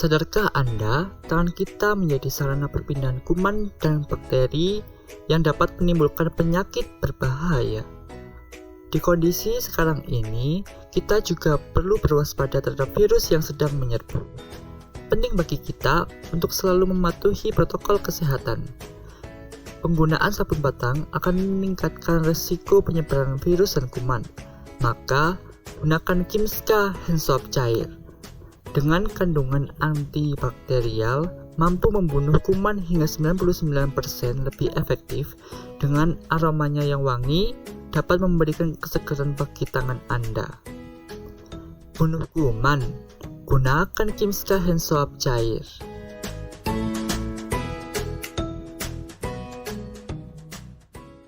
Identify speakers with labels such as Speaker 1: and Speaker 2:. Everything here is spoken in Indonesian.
Speaker 1: Sadarkah Anda, tangan kita menjadi sarana perpindahan kuman dan bakteri yang dapat menimbulkan penyakit berbahaya? Di kondisi sekarang ini, kita juga perlu berwaspada terhadap virus yang sedang menyerbu. Penting bagi kita untuk selalu mematuhi protokol kesehatan. Penggunaan sabun batang akan meningkatkan resiko penyebaran virus dan kuman. Maka, gunakan KIMSKA hand soap cair. Dengan kandungan antibakterial, mampu membunuh kuman hingga 99% lebih efektif. Dengan aromanya yang wangi, dapat memberikan kesegaran bagi tangan Anda. Bunuh kuman, gunakan KIMSKA hand soap cair.